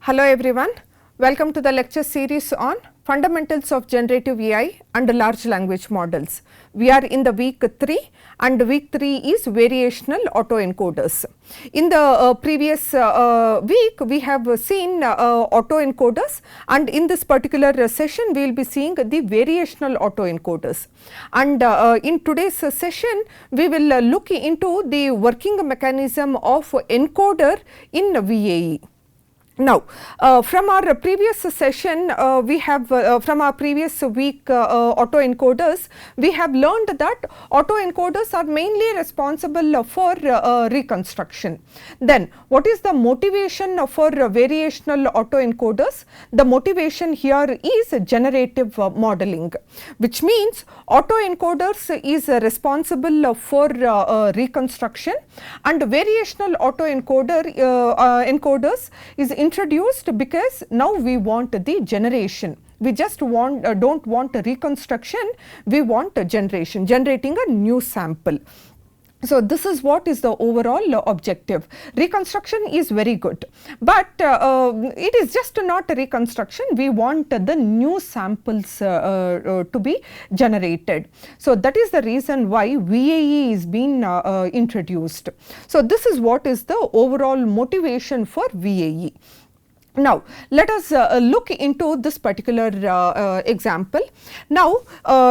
Hello everyone, welcome to the lecture series on Fundamentals of Generative AI and Large Language Models. We are in the week 3 and week 3 is variational autoencoders. In the previous week we have seen autoencoders, and in this particular session we will be seeing the variational autoencoders. And in today's session we will look into the working mechanism of encoder in VAE. Now, from our previous session, we have from our previous week autoencoders, we have learned that autoencoders are mainly responsible for reconstruction. Then, what is the motivation for variational autoencoders? The motivation here is generative modeling, which means autoencoders is responsible for reconstruction, and variational encoders is introduced because now we want the generation. We just want don't want a reconstruction, we want a generation, generating a new sample. So, this is what is the overall objective. Reconstruction is very good, but it is just not a reconstruction, we want the new samples to be generated. So, that is the reason why VAE is being introduced. So, this is what is the overall motivation for VAE. Now, let us look into this particular example. Now,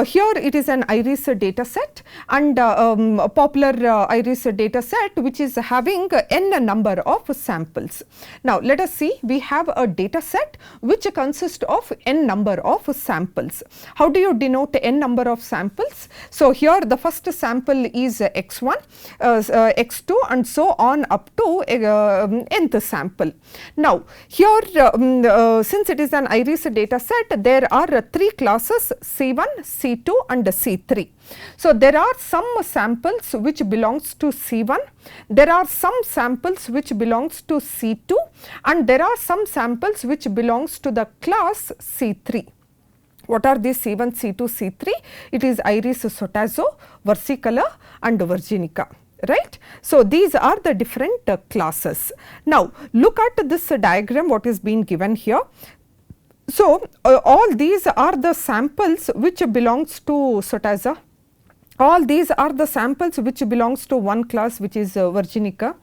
here it is an iris data set, and a popular iris data set which is having n number of samples. Now, let us see, we have a data set which consists of n number of samples. How do you denote n number of samples? So, here the first sample is x1, x2 and so on up to nth sample. Now, here since it is an iris data set, there are 3 classes C1, C2 and C3. So, there are some samples which belongs to C1, there are some samples which belongs to C2, and there are some samples which belongs to the class C3. What are these C1, C2, C3? It is iris sotazo, versicolor and virginica. Right. So, these are the different classes. Now, look at this diagram what is being given here. So, all these are the samples which belongs to sotaza. All these are the samples which belongs to one class which is virginica.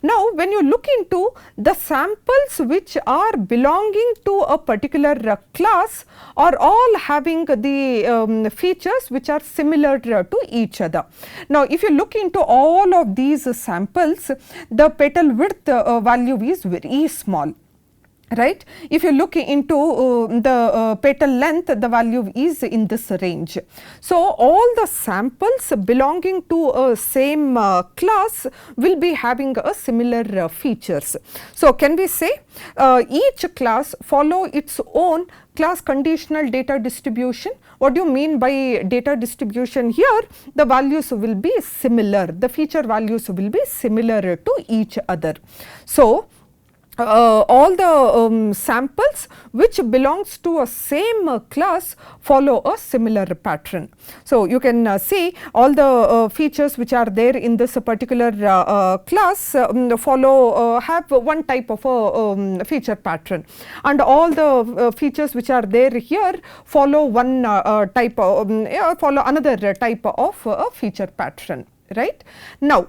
Now, when you look into the samples which are belonging to a particular class are all having the features which are similar to each other. Now, if you look into all of these samples, the petal width value is very small. Right. If you look into the petal length, the value is in this range. So, all the samples belonging to a same class will be having a similar features. So, can we say each class follow its own class conditional data distribution? What do you mean by data distribution here? The values will be similar, the feature values will be similar to each other. So, all the samples which belongs to a same class follow a similar pattern. So, you can see all the features which are there in this particular class follow have one type of a feature pattern, and all the features which are there here follow one type of, follow another type of feature pattern. Right. Now,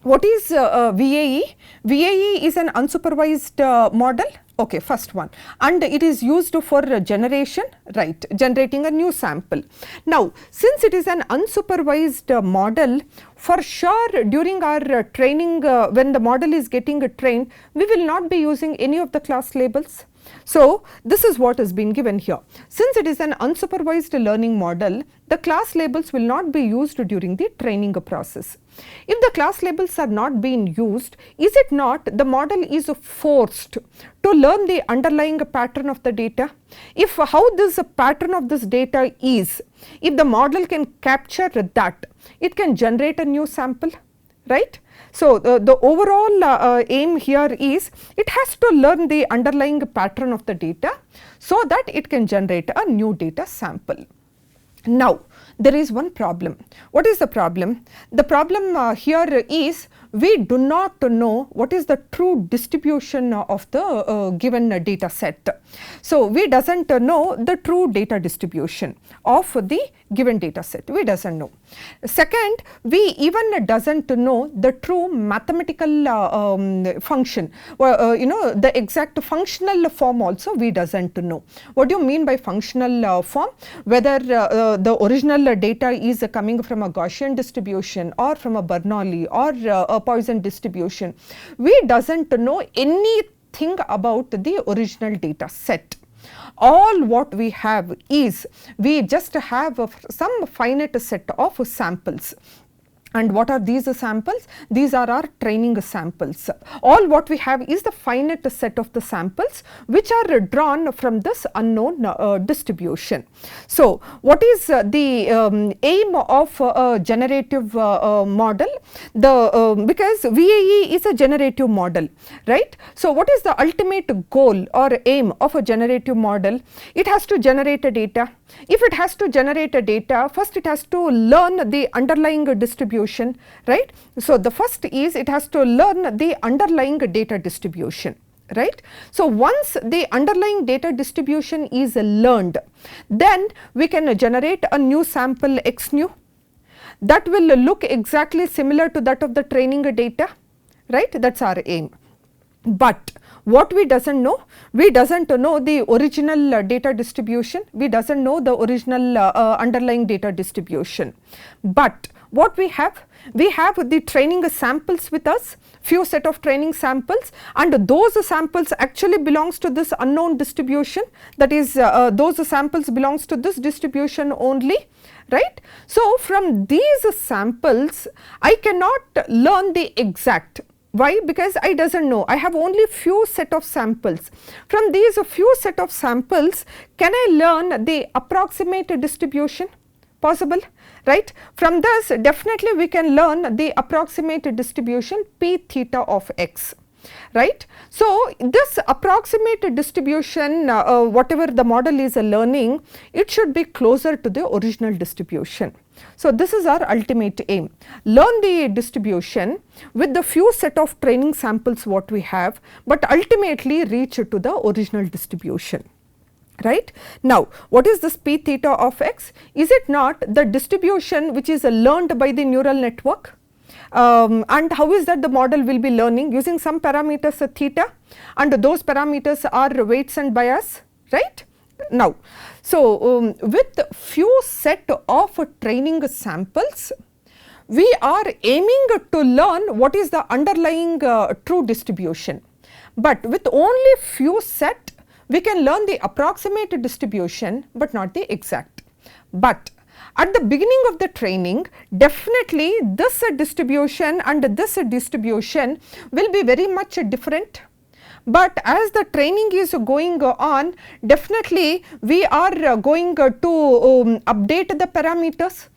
what is VAE? VAE is an unsupervised model. Okay, first one, and it is used for generation, right, generating a new sample. Now, since it is an unsupervised model, for sure during our training, when the model is getting trained, we will not be using any of the class labels. So, this is what is being given here. Since it is an unsupervised learning model, the class labels will not be used during the training process. If the class labels are not being used, is it not the model is forced to learn the underlying pattern of the data? If how this pattern of this data is, if the model can capture that, it can generate a new sample, right? So, the overall aim here is it has to learn the underlying pattern of the data so that it can generate a new data sample. Now, there is one problem. What is the problem? The problem here is we do not know what is the true distribution of the given data set. So, we doesn't know the true data distribution of the given data set, we doesn't know. Second, we even doesn't know the true mathematical function, the exact functional form also we doesn't know. What do you mean by functional form? Whether the original data is coming from a Gaussian distribution or from a Bernoulli or a Poisson distribution, we doesn't know anything about the original data set. All what we have is, we just have some finite set of samples. And what are these samples? These are our training samples. All what we have is the finite set of the samples which are drawn from this unknown distribution. So, what is the aim of a generative model? Because VAE is a generative model, right? So, what is the ultimate goal or aim of a generative model? It has to generate a data. If it has to generate a data, first it has to learn the underlying distribution, right? So, the first is it has to learn the underlying data distribution, right. So, once the underlying data distribution is learned, then we can generate a new sample x new that will look exactly similar to that of the training data, right. That is our aim. But what we doesn't know? We doesn't know the original data distribution, we doesn't know the original underlying data distribution. But what we have? We have the training samples with us, few set of training samples, and those samples actually belongs to this unknown distribution, that is those samples belongs to this distribution only, right. So, from these samples I cannot learn the exact. Why? Because I doesn't know, I have only few set of samples. From these few set of samples, can I learn the approximate distribution? Possible, right. From this definitely we can learn the approximate distribution p theta of x, right. So, this approximate distribution whatever the model is learning, it should be closer to the original distribution. So, this is our ultimate aim, learn the distribution with the few set of training samples what we have, but ultimately reach to the original distribution, right. Now, what is this p theta of x? Is it not the distribution which is learned by the neural network? And how is that the model will be learning? Using some parameters theta, and those parameters are weights and bias, right. Now, so with few set of training samples, we are aiming to learn what is the underlying true distribution, but with only few set we can learn the approximate distribution, but not the exact. But at the beginning of the training, definitely this distribution and this distribution will be very much different. But as the training is going on, definitely we are going to update the parameters.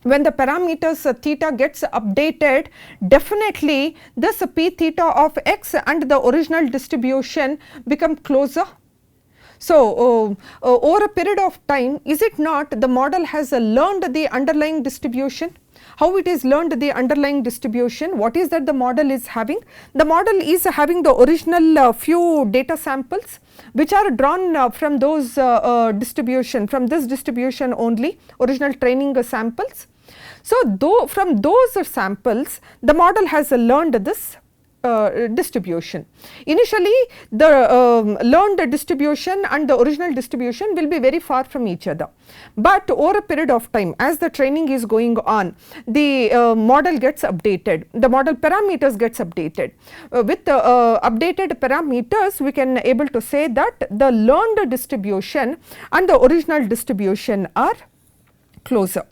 When the parameters theta gets updated, definitely this p theta of x and the original distribution become closer. So, over a period of time, is it not the model has learned the underlying distribution? How it is learned the underlying distribution? What is that the model is having? The model is having the original few data samples which are drawn from those distribution, from this distribution only, original training samples. So, from those samples the model has learned this distribution. Initially the learned distribution and the original distribution will be very far from each other, but over a period of time, as the training is going on, the model gets updated, the model parameters gets updated. With updated parameters, we can able to say that the learned distribution and the original distribution are closer.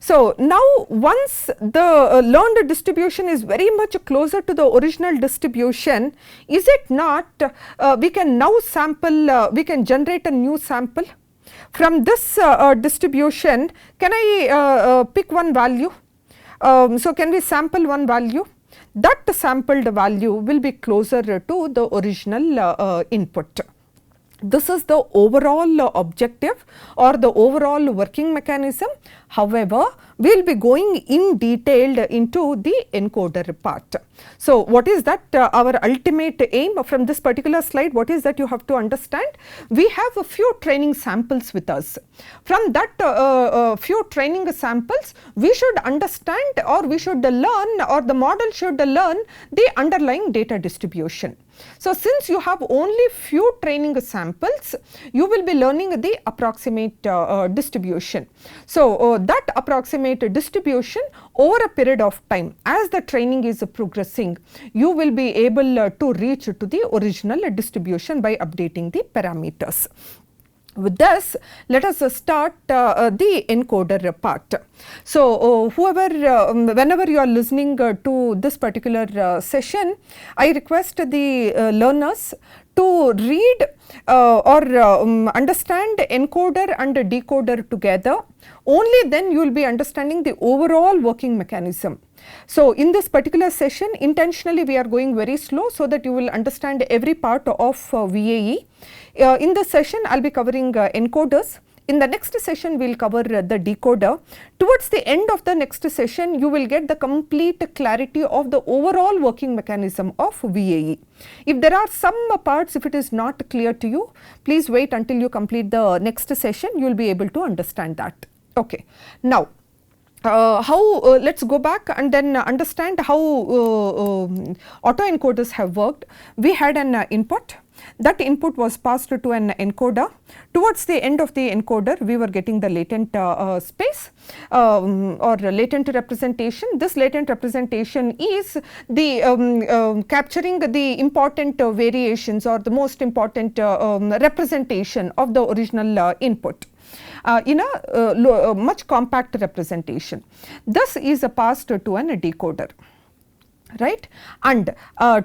So, now once the learned distribution is very much closer to the original distribution, is it not we can now sample, we can generate a new sample from this distribution? Can I pick one value? So, can we sample one value? That sampled value will be closer to the original input. This is the overall objective or the overall working mechanism. However, we will be going in detail into the encoder part. So, what is that our ultimate aim from this particular slide? What is that you have to understand? We have a few training samples with us. From that few training samples, we should understand, or we should learn, or the model should learn the underlying data distribution. So, since you have only few training samples, you will be learning the approximate distribution. So, that approximate distribution over a period of time, as the training is progressing, you will be able to reach to the original distribution by updating the parameters. With this, let us start the encoder part. So, whenever you are listening to this particular session, I request the learners to read or understand encoder and decoder together. Only then you will be understanding the overall working mechanism. So, in this particular session, intentionally we are going very slow so that you will understand every part of VAE. In this session, I will be covering encoders. In the next session, we will cover the decoder. Towards the end of the next session, you will get the complete clarity of the overall working mechanism of VAE. If there are some parts, if it is not clear to you, please wait until you complete the next session, you will be able to understand that. Okay. Now, let us go back and then understand how autoencoders have worked. We had an input. That input was passed to an encoder. Towards the end of the encoder, we were getting the latent space or latent representation. This latent representation is the capturing the important variations or the most important representation of the original input. In a much compact representation. This is passed to an decoder, right, and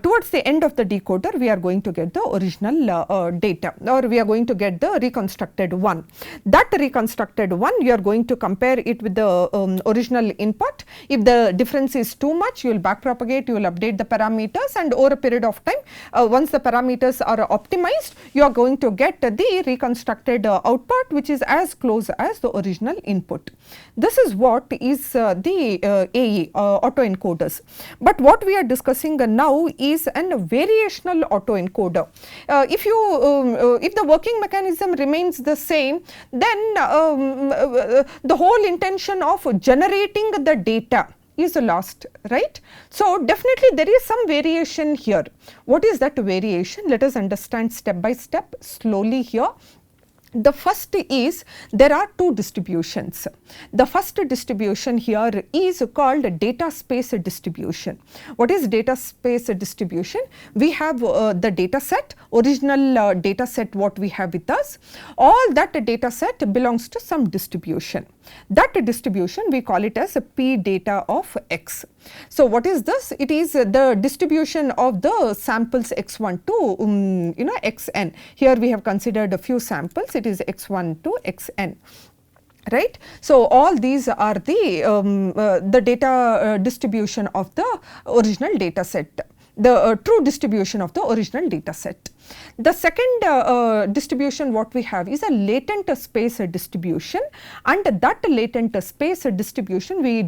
towards the end of the decoder we are going to get the original data, or we are going to get the reconstructed one. That reconstructed one, you are going to compare it with the original input. If the difference is too much, you will backpropagate, you will update the parameters, and over a period of time, once the parameters are optimized, you are going to get the reconstructed output which is as close as the original input. This is what is the AE autoencoders. But what we are discussing now is a variational autoencoder. If the working mechanism remains the same, then the whole intention of generating the data is lost, right. So, definitely there is some variation here. What is that variation? Let us understand step by step slowly here. The first is, there are two distributions. The first distribution here is called data space distribution. What is data space distribution? We have the data set, original data set what we have with us. All that data set belongs to some distribution. That distribution we call it as a P data of X. So, what is this? It is the distribution of the samples x1 to xn. Here we have considered a few samples. It is x1 to xn. Right. So, all these are the data distribution of the original data set, the true distribution of the original data set. The second distribution what we have is a latent space distribution, and that latent space distribution we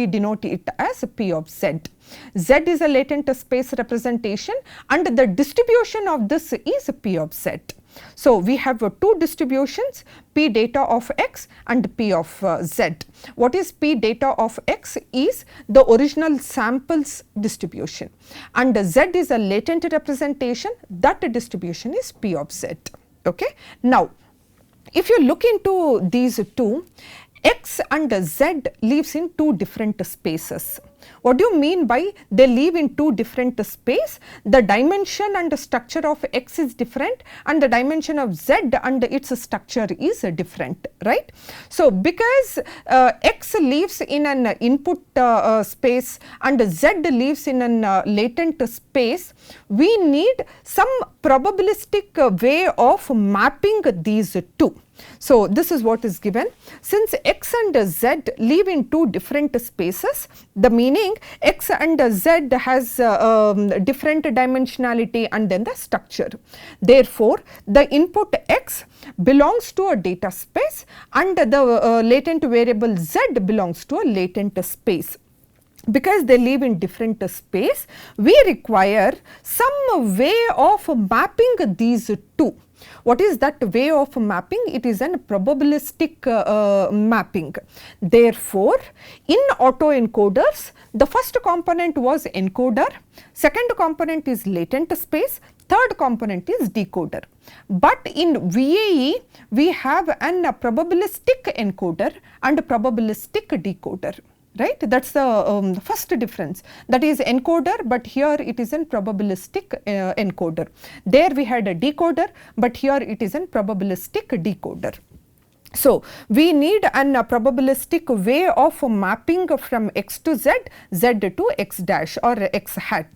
denote it as P of Z. Z is a latent space representation, and the distribution of this is P of Z. So, we have two distributions, P data of X and P of Z. What is P data of X? Is the original samples distribution, and Z is a latent representation. That distribution is P of Z. Okay. Now, if you look into these two, X and Z lives in two different spaces. What do you mean by they live in two different space? The dimension and the structure of X is different, and the dimension of Z and its structure is different, right. So, because X lives in an input space and Z lives in an latent space, we need some probabilistic way of mapping these two. So this is what is given. Since x and z live in two different spaces, the meaning x and z has different dimensionality and then the structure. Therefore, the input x belongs to a data space and the latent variable z belongs to a latent space. Because they live in different space, we require some way of mapping these two. What is that way of mapping? It is an probabilistic mapping. Therefore, in autoencoders, the first component was encoder, second component is latent space, third component is decoder. But in VAE, we have an probabilistic encoder and probabilistic decoder. Right, that is the first difference, that is encoder, but here it is in probabilistic encoder. There we had a decoder, but here it is in probabilistic decoder. So we need an probabilistic way of mapping from x to z, z to x dash or x hat.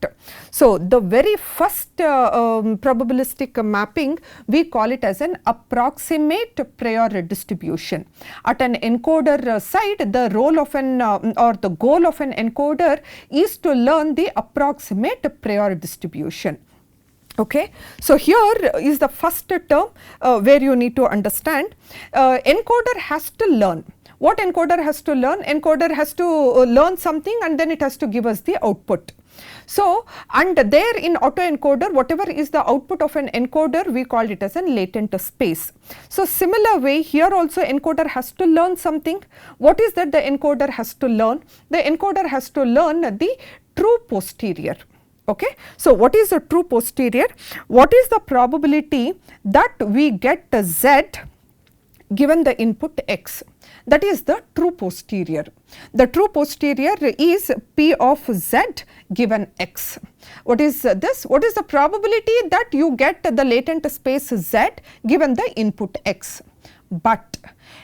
So the very first probabilistic mapping, we call it as an approximate prior distribution. At an encoder side, the role of an or the goal of an encoder is to learn the approximate prior distribution. Okay. So here is the first term where you need to understand. Encoder has to learn. What encoder has to learn? Encoder has to learn something and then it has to give us the output. So, and there in autoencoder, whatever is the output of an encoder, we call it as a latent space. So similar way, here also encoder has to learn something. What is that the encoder has to learn? The encoder has to learn the true posterior. Okay. So what is the true posterior? What is the probability that we get the z given the input x? That is the true posterior. The true posterior is p of z given x. What is this? What is the probability that you get the latent space z given the input x? But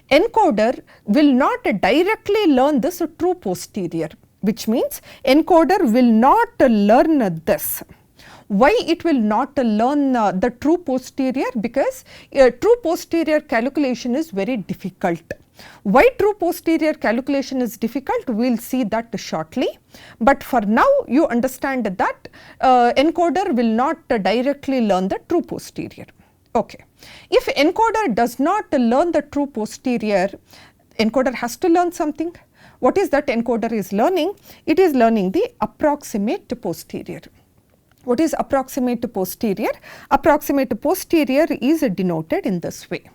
encoder will not directly learn this true posterior, which means encoder will not learn this. Why it will not learn the true posterior? Because true posterior calculation is very difficult. Why true posterior calculation is difficult? We will see that shortly. But for now, you understand that encoder will not directly learn the true posterior. Okay. If encoder does not learn the true posterior, encoder has to learn something. What is that encoder is learning? It is learning the approximate posterior. What is approximate posterior? Approximate posterior is denoted in this way.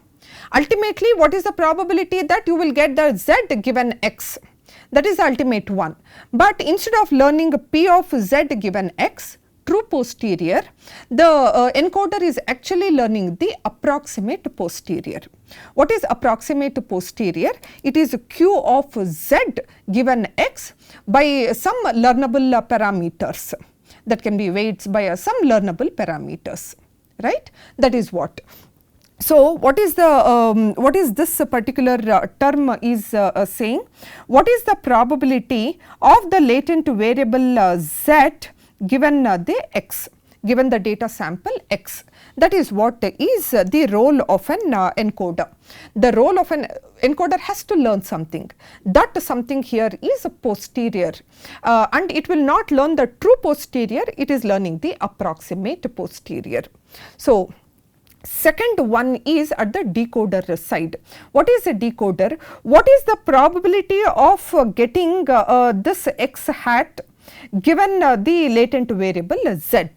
Ultimately, what is the probability that you will get the z given x? That is the ultimate one. But instead of learning p of z given x, true posterior, the encoder is actually learning the approximate posterior. What is approximate posterior? It is q of z given x by some learnable parameters. That can be weights by some learnable parameters, right? That is what. So what is the what is this particular term is saying? What is the probability of the latent variable z given the x, given the data sample x? That is what is the role of an encoder. The role of an encoder has to learn something. That something here is a posterior, and it will not learn the true posterior, it is learning the approximate posterior. So second one is at the decoder side. What is a decoder? What is the probability of getting this x hat given the latent variable z?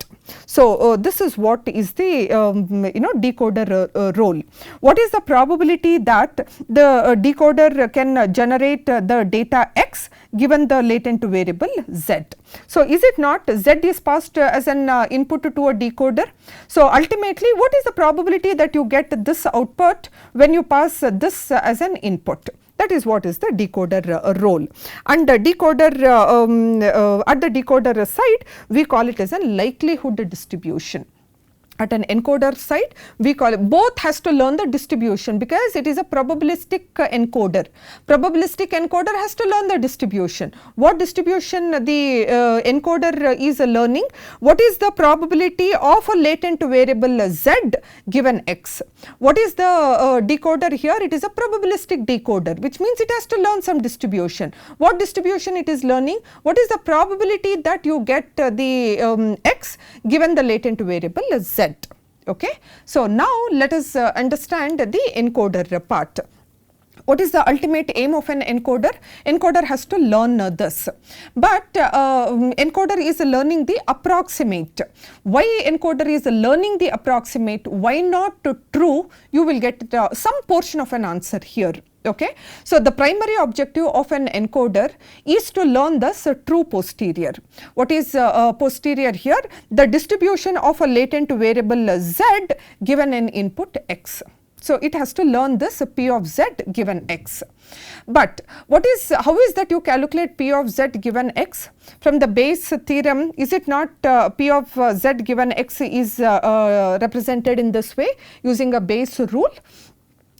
So this is what is the decoder role. What is the probability that the decoder can generate the data x given the latent variable z? So is it not z is passed as an input to a decoder? So ultimately, what is the probability that you get this output when you pass this as an input? That is what is the decoder role. And the decoder at the decoder side, we call it as a likelihood distribution. at an encoder side, we call it, both has to learn the distribution because it is a probabilistic encoder. Probabilistic encoder has to learn the distribution. What distribution the encoder is learning? What is the probability of a latent variable z given x? What is the decoder here? It is a probabilistic decoder, which means it has to learn some distribution. What distribution it is learning? What is the probability that you get the x given the latent variable z? Okay. So, now let us understand the encoder part. What is the ultimate aim of an encoder? Encoder has to learn this, but encoder is learning the approximate. Why encoder is learning the approximate? Why not true? You will get some portion of an answer here. Okay. So, the primary objective of an encoder is to learn the true posterior. What is posterior here? The distribution of a latent variable z given an input x. So, it has to learn this p of z given x. But what is, how is that you calculate p of z given x? From the Bayes theorem, is it not p of z given x is represented in this way using a Bayes rule?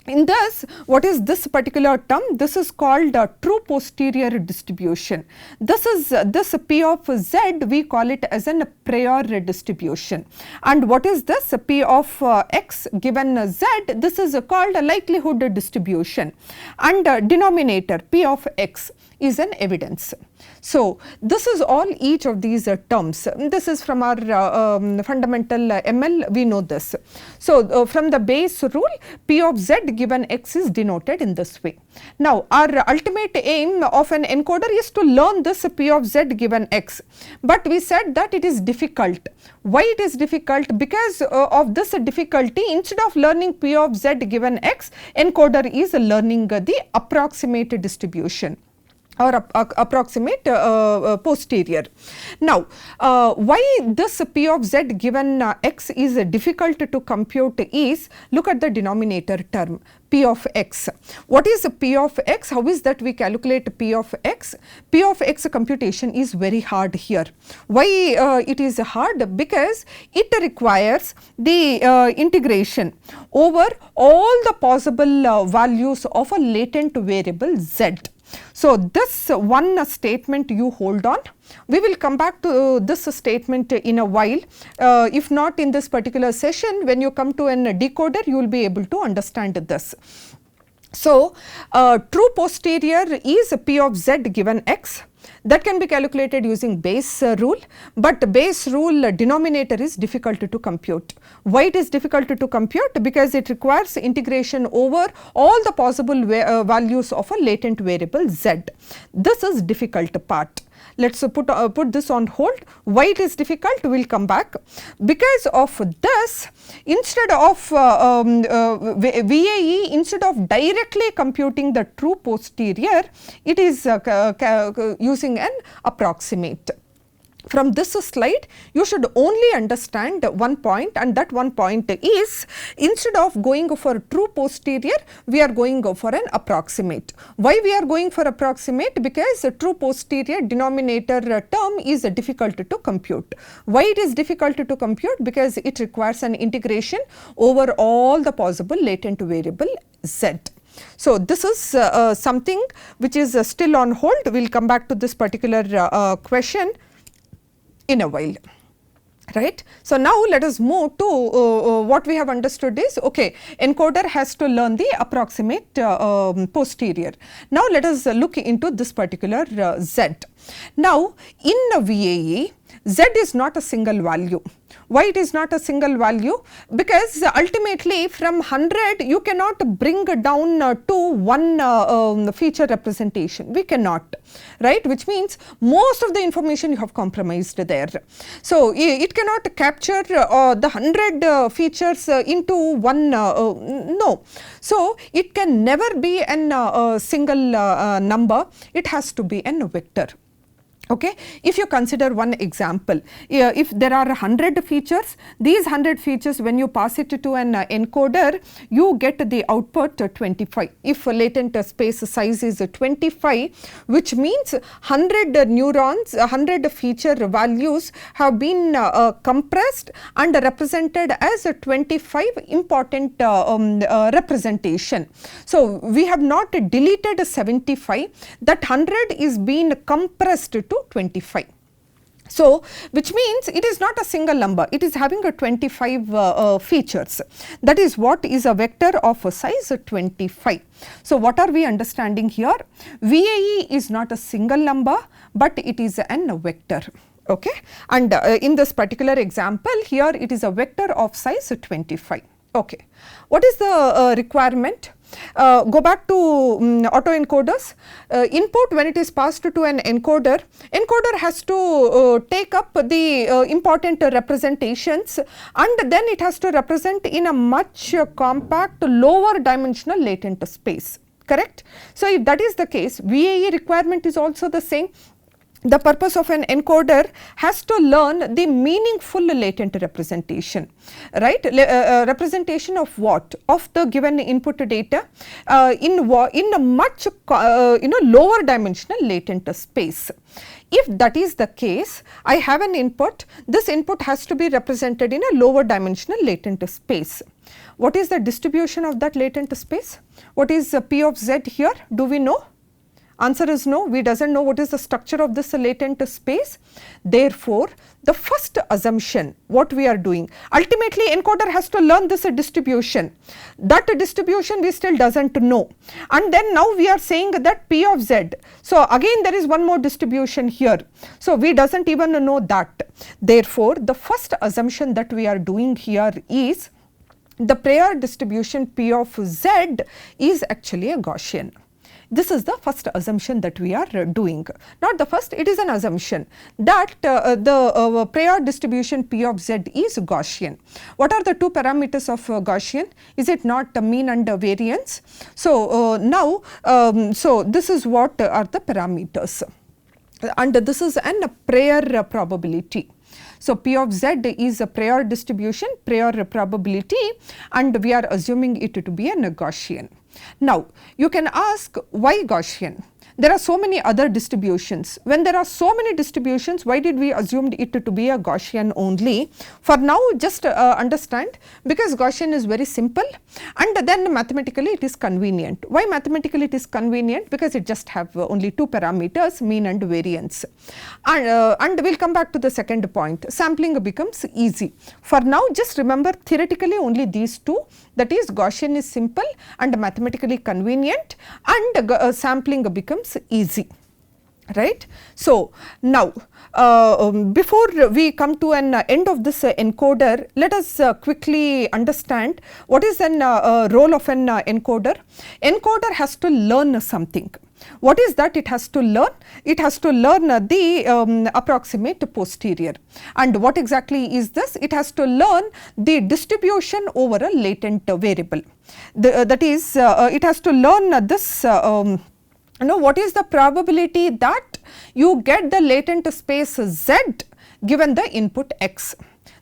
In this, what is this particular term? This is called true posterior distribution. This is this p of z, we call it as a prior distribution. And what is this p of x given z? This is called a likelihood distribution. And denominator p of x is an evidence. So, this is all each of these terms. This is from our fundamental ML, we know this. So, from the Bayes rule, p of z given x is denoted in this way. Now, our ultimate aim of an encoder is to learn this p of z given x, but we said that it is difficult. Why it is difficult? Because of this difficulty, instead of learning p of z given x, encoder is learning the approximate distribution or approximate posterior. Now, why this p of z given x is difficult to compute is, look at the denominator term p of x. What is p of x? How is that we calculate p of x? P of x computation is very hard here. Why it is hard? Because it requires the integration over all the possible values of a latent variable z. So, this one statement you hold on. We will come back to this statement in a while. If not in this particular session, when you come to an decoder, you will be able to understand this. So, true posterior is p of z given x. That can be calculated using Bayes rule, but Bayes rule denominator is difficult to compute. Why it is difficult to compute? Because it requires integration over all the possible values of a latent variable z. This is difficult part. Let us put this on hold. Why it is difficult? We will come back. Because of this, instead of VAE, instead of directly computing the true posterior, it is using an approximate. From this slide, you should only understand one point, and that one point is, instead of going for true posterior, we are going for an approximate. Why we are going for approximate? Because true posterior denominator term is difficult to compute. Why it is difficult to compute? Because it requires an integration over all the possible latent variable z. So, this is something which is still on hold. We will come back to this particular question in a while, right. So, now let us move to what we have understood is, okay, encoder has to learn the approximate posterior. Now, let us look into this particular z. Now, in a VAE, z is not a single value. Why it is not a single value? Because ultimately from 100 you cannot bring down to one feature representation. We cannot, right? Which means most of the information you have compromised there. So, it cannot capture the 100 features into one, no. So, it can never be a single number, it has to be a vector. Okay. If you consider one example, if there are 100 features, these 100 features when you pass it to an encoder, you get the output 25. If latent space size is 25, which means 100 neurons, 100 feature values have been compressed and represented as a 25 important representation. So, we have not deleted 75, that 100 is being compressed to 25. So, which means it is not a single number, it is having a 25 features. That is what is a vector of a size 25. So, what are we understanding here? VAE is not a single number, but it is an vector. Okay. And in this particular example here, it is a vector of size 25. Okay. What is the requirement? Go back to autoencoders. Input, when it is passed to an encoder, encoder has to take up the important representations, and then it has to represent in a much compact lower dimensional latent space, correct? So, if that is the case, VAE requirement is also the same. The purpose of an encoder has to learn the meaningful latent representation, right? Representation of what? Of the given input data in a much lower dimensional latent space. If that is the case, I have an input, this input has to be represented in a lower dimensional latent space. What is the distribution of that latent space? What is P of Z here? Do we know? Answer is no, we doesn't know what is the structure of this latent space. Therefore, the first assumption what we are doing, ultimately encoder has to learn this distribution. That distribution we still doesn't know, and then now we are saying that P of Z. So, again there is one more distribution here. So, we doesn't even know that. Therefore, the first assumption that we are doing here is the prior distribution P of Z is actually a Gaussian. This is the first assumption that we are doing. Not the first, it is an assumption that the prior distribution P of Z is Gaussian. What are the two parameters of Gaussian? Is it not mean and variance? So, now, so this is what are the parameters, and this is an prior probability. So, P of Z is a prior distribution, prior probability, and we are assuming it to be a Gaussian. Now, you can ask why Gaussian? There are so many other distributions. When there are so many distributions, why did we assume it to be a Gaussian only? For now, just understand, because Gaussian is very simple, and then mathematically it is convenient. Why mathematically it is convenient? Because it just have only two parameters, mean and variance. And we will come back to the second point, sampling becomes easy. For now, just remember theoretically only these two, that is Gaussian is simple and mathematically convenient, and sampling becomes easy, right. So, now before we come to an end of this encoder, let us quickly understand what is an role of an encoder. Encoder has to learn something. What is that it has to learn? It has to learn the approximate posterior. And what exactly is this? It has to learn the distribution over a latent variable. That is, it has to learn this what is the probability that you get the latent space Z given the input X.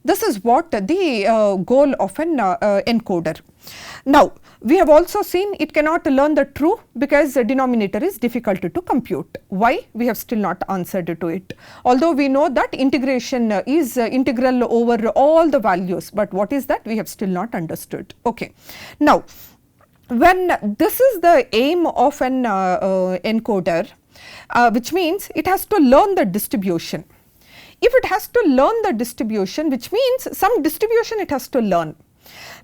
This is what the goal of an encoder. Now, we have also seen it cannot learn the true because the denominator is difficult to compute. Why? We have still not answered to it. Although we know that integration is integral over all the values, but what is that? We have still not understood. Okay. Now, when this is the aim of an encoder, which means it has to learn the distribution. If it has to learn the distribution, which means some distribution it has to learn.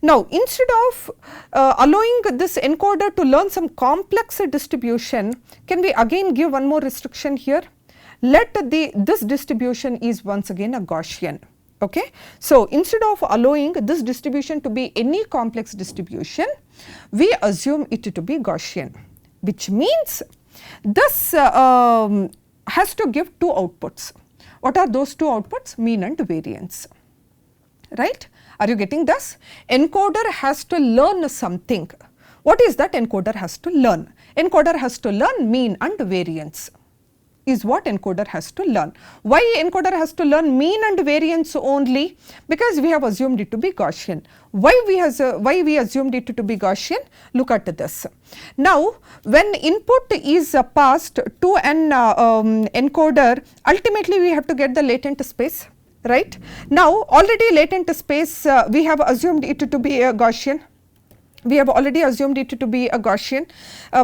Now, instead of allowing this encoder to learn some complex distribution, can we again give one more restriction here? Let this distribution is once again a Gaussian. Okay. So, instead of allowing this distribution to be any complex distribution, we assume it to be Gaussian, which means this has to give two outputs. What are those two outputs? Mean and variance, right. Are you getting this? Encoder has to learn something. What is that encoder has to learn? Encoder has to learn mean and variance. is what encoder has to learn. Why encoder has to learn mean and variance only? Because we have assumed it to be Gaussian. Why we assumed it to be Gaussian? Look at this. Now, when input is passed to an encoder, ultimately we have to get the latent space, right? Now, already latent space we have assumed it to be a Gaussian. We have already assumed it to be a Gaussian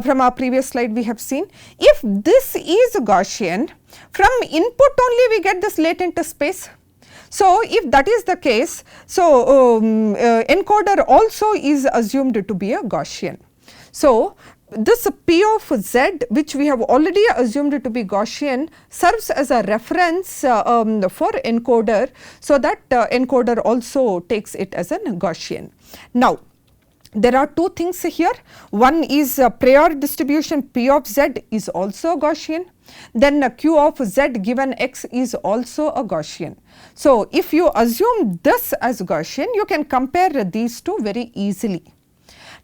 from our previous slide we have seen. If this is Gaussian, from input only we get this latent space. So, if that is the case, so encoder also is assumed to be a Gaussian. So, this P of Z, which we have already assumed to be Gaussian, serves as a reference for encoder, so that encoder also takes it as a Gaussian. Now, there are two things here. One is prior distribution P of Z is also Gaussian. Then Q of Z given X is also a Gaussian. So, if you assume this as Gaussian, you can compare these two very easily.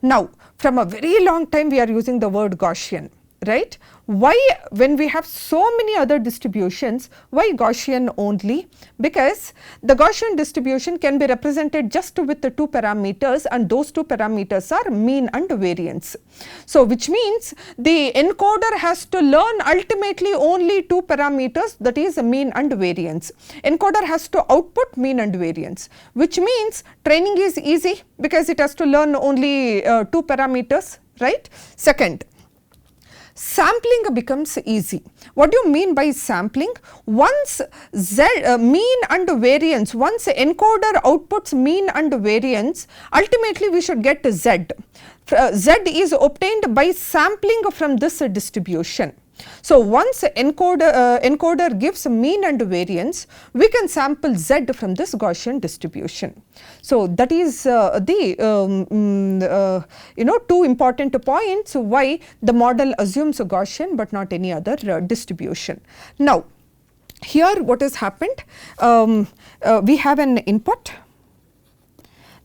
Now, from a very long time we are using the word Gaussian, right? Why, when we have so many other distributions, why Gaussian only? Because the Gaussian distribution can be represented just with the two parameters, and those two parameters are mean and variance. So, which means the encoder has to learn ultimately only two parameters, that is mean and variance. Encoder has to output mean and variance, which means training is easy because it has to learn only two parameters, right? Second, sampling becomes easy. What do you mean by sampling? Once mean and variance, once encoder outputs mean and variance, ultimately we should get Z. Z is obtained by sampling from this distribution. So, once encoder gives mean and variance, we can sample Z from this Gaussian distribution. So, that is the two important points why the model assumes a Gaussian but not any other distribution. Now, here what has happened? We have an input.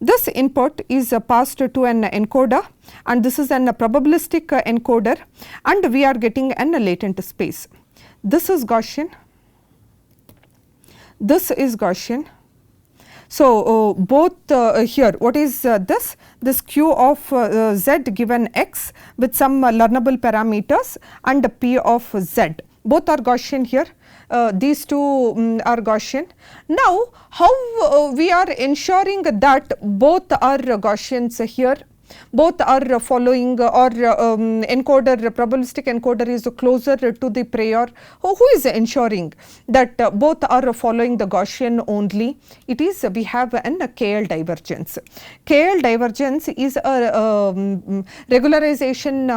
This input is passed to an encoder, and this is a probabilistic encoder, and we are getting a latent space. This is Gaussian, this is Gaussian. So, both here, what is this? This Q of Z given X with some learnable parameters and P of Z. Both are Gaussian here. These two are Gaussian. Now, how we are ensuring that both are Gaussians here? Both are following, or encoder, probabilistic encoder is closer to the prior. Who is ensuring that both are following the Gaussian only? It is, we have an KL divergence. KL divergence is a regularization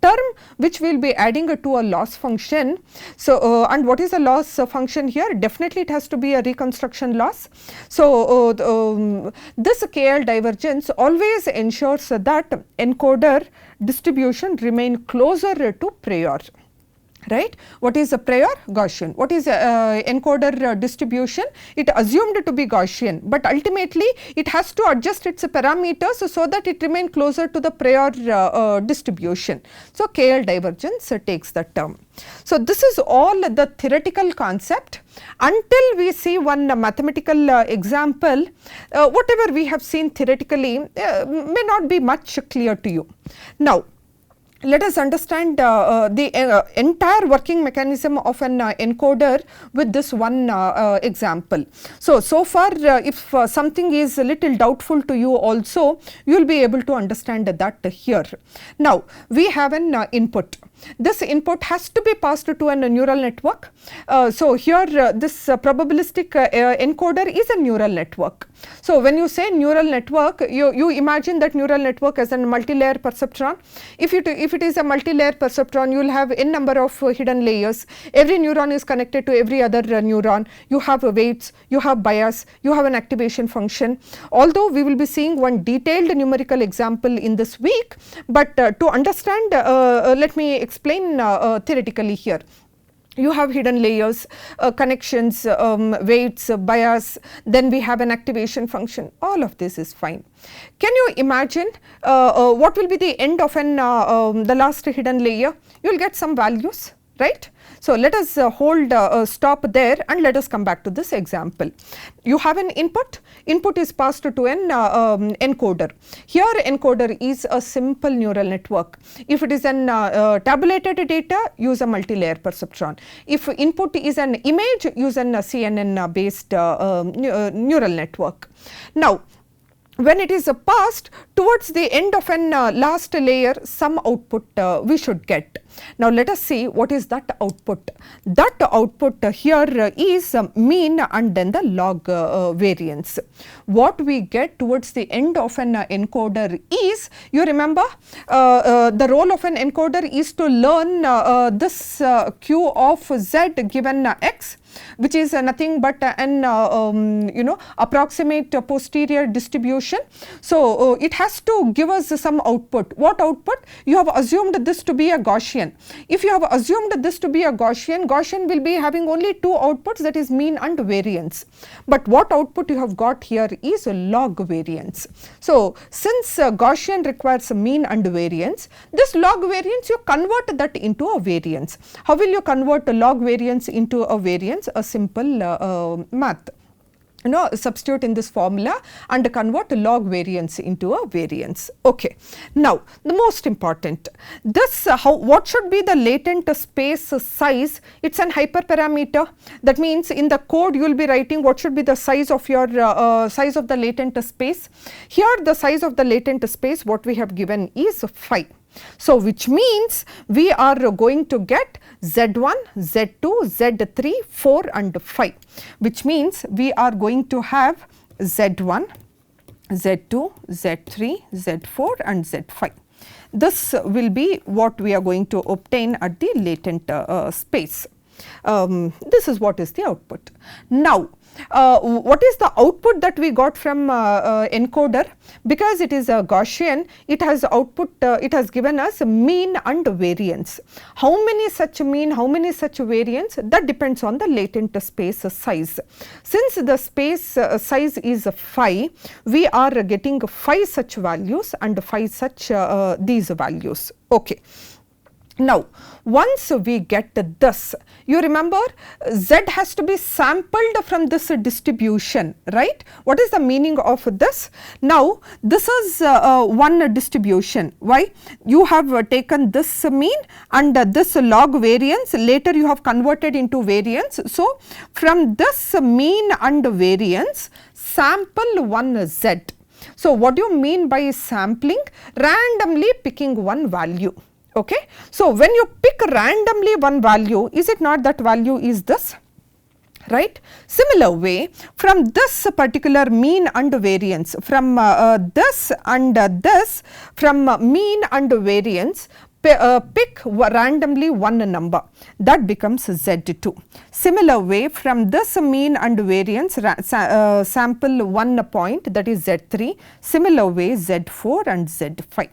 term which will be adding to a loss function. So, and what is a loss function here? Definitely it has to be a reconstruction loss. So, this KL divergence always ensures that encoder distribution remain closer to prior, right? What is a prior? Gaussian. What is encoder distribution? It assumed to be Gaussian, but ultimately it has to adjust its parameters so that it remain closer to the prior distribution. So, KL divergence takes that term. So, this is all the theoretical concept. Until we see one mathematical example, whatever we have seen theoretically may not be much clear to you. Now, let us understand the entire working mechanism of an encoder with this one example. So far if something is a little doubtful to you also, you will be able to understand that here. Now, we have an input. This input has to be passed to a neural network. So, here this probabilistic encoder is a neural network. So, when you say neural network, you imagine that neural network as a multi-layer perceptron. If it is a multi-layer perceptron, you will have n number of hidden layers. Every neuron is connected to every other neuron. You have weights, you have bias, you have an activation function. Although we will be seeing one detailed numerical example in this week, but to understand, let me explain theoretically here. You have hidden layers, connections, weights, bias, then we have an activation function. All of this is fine. Can you imagine what will be the end of the last hidden layer? You will get some values, right. So, let us stop there and let us come back to this example. You have an input is passed to an encoder. Here encoder is a simple neural network. If it is an tabulated data, use a multi-layer perceptron. If input is an image, use an CNN based neural network. Now, when it is passed towards the end of an last layer, some output we should get. Now, let us see what is that output. That output here is mean and then the log variance. What we get towards the end of an encoder is, you remember the role of an encoder is to learn this q of z given x, which is nothing but an approximate posterior distribution. So, it has to give us some output. What output? You have assumed this to be a Gaussian. If you have assumed this to be a Gaussian will be having only two outputs, that is mean and variance. But what output you have got here is a log variance. So, since Gaussian requires mean and variance, this log variance you convert that into a variance. How will you convert a log variance into a variance? A simple math. Substitute in this formula and convert log variance into a variance. Okay. Now, the most important, this what should be the latent space size? It's an hyperparameter. That means in the code you will be writing what should be the size of your size of the latent space. Here the size of the latent space what we have given is phi. So, which means we are going to get Z1, Z2, Z3, 4 and 5, which means we are going to have Z1, Z2, Z3, Z4 and Z5. This will be what we are going to obtain at the latent space. This is what is the output. Now, what is the output that we got from encoder? Because it is a Gaussian, it has output, it has given us mean and variance. How many such mean, how many such variance? That depends on the latent space size. Since the space size is phi, we are getting 5 such values and 5 such these values. Okay. Now, once we get this, you remember Z has to be sampled from this distribution, right? What is the meaning of this? Now, this is one distribution. Why? You have taken this mean and this log variance, later you have converted into variance. So, from this mean and variance, sample one Z. So, what do you mean by sampling? Randomly picking one value. Okay. So, when you pick randomly one value, is it not that value is this, right? Similar way, from this particular mean and variance, from this and this, from mean and variance, pick randomly one number, that becomes Z2. Similar way, from this mean and variance, sample one point, that is Z3. Similar way, Z4 and Z5.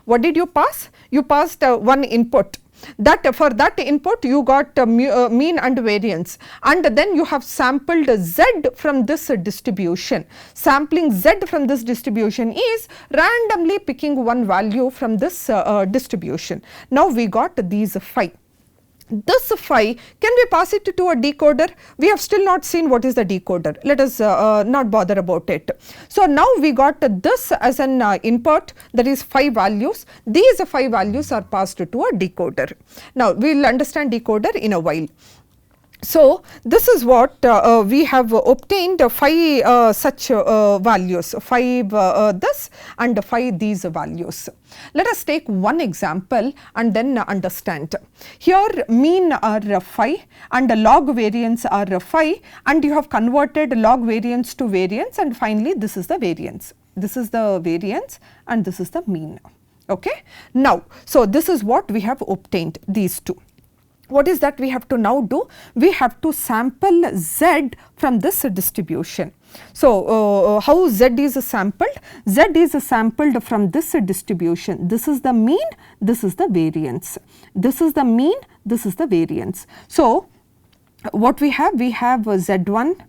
What did you pass? You passed one input. That for that input you got mean and variance, and then you have sampled Z from this distribution. Sampling Z from this distribution is randomly picking one value from this distribution. Now, we got these 5. This phi, can we pass it to a decoder? We have still not seen what is the decoder. Let us not bother about it. So, now we got this as an input, that is 5 values. These 5 values are passed to a decoder. Now, we will understand decoder in a while. So, this is what we have obtained 5 such values, 5 this and 5 these values. Let us take one example and then understand. Here mean are phi and log variance are phi, and you have converted log variance to variance, and finally this is the variance. This is the variance and this is the mean. Okay. Now, so this is what we have obtained, these two. What is that we have to now do? We have to sample Z from this distribution. So, how Z is sampled? Z is sampled from this distribution. This is the mean, this is the variance. This is the mean, this is the variance. So, what we have? We have Z1,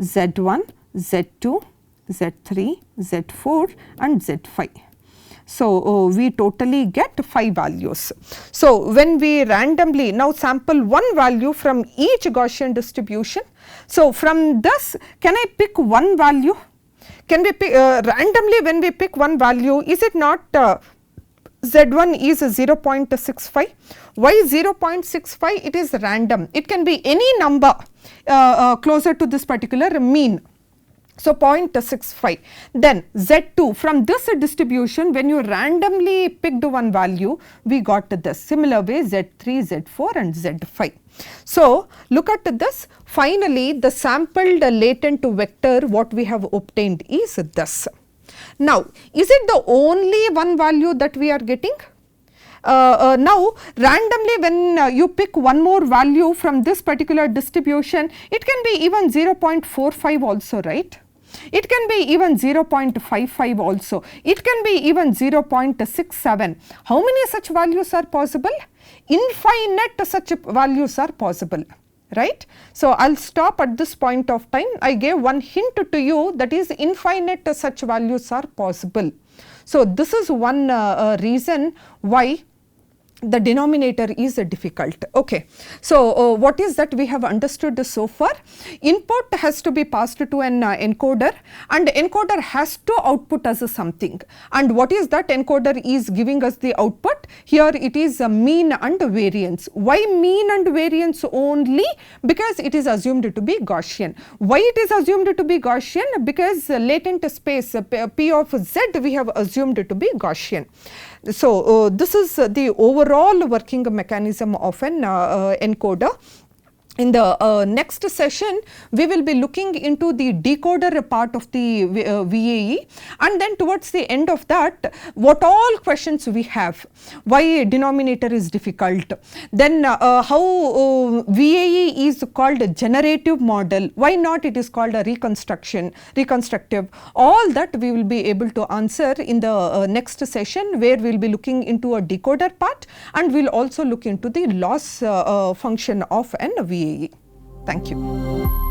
Z1, Z2, Z3, Z4 and Z5. So we totally get 5 values. So when we randomly now sample one value from each Gaussian distribution, so from this can I pick one value? Can we pick randomly when we pick one value, is it not Z1 is 0.65? Why 0.65? It is random. It can be any number closer to this particular mean. So 0.65. Then Z2, from this distribution when you randomly picked one value, we got this. Similar way Z3, Z4 and Z5. So look at this. Finally, the sampled latent vector what we have obtained is this. Now, is it the only one value that we are getting? Now randomly when you pick one more value from this particular distribution, it can be even 0.45 also, right? It can be even 0.55 also. It can be even 0.67. How many such values are possible? Infinite such values are possible, right? So I'll stop at this point of time. I gave one hint to you, that is infinite such values are possible. So this is one reason why the denominator is difficult. Okay. So what is that we have understood so far? Input has to be passed to an encoder, and encoder has to output us something. And what is that encoder is giving us the output? Here it is mean and variance. Why mean and variance only? Because it is assumed to be Gaussian. Why it is assumed to be Gaussian? Because latent space P of Z we have assumed to be Gaussian. So this is the overall working mechanism of an encoder. In the next session, we will be looking into the decoder part of the VAE, and then towards the end of that, what all questions we have, why denominator is difficult, then how VAE is called a generative model, why not it is called a reconstructive, all that we will be able to answer in the next session, where we will be looking into a decoder part, and we will also look into the loss function of an VAE. Thank you.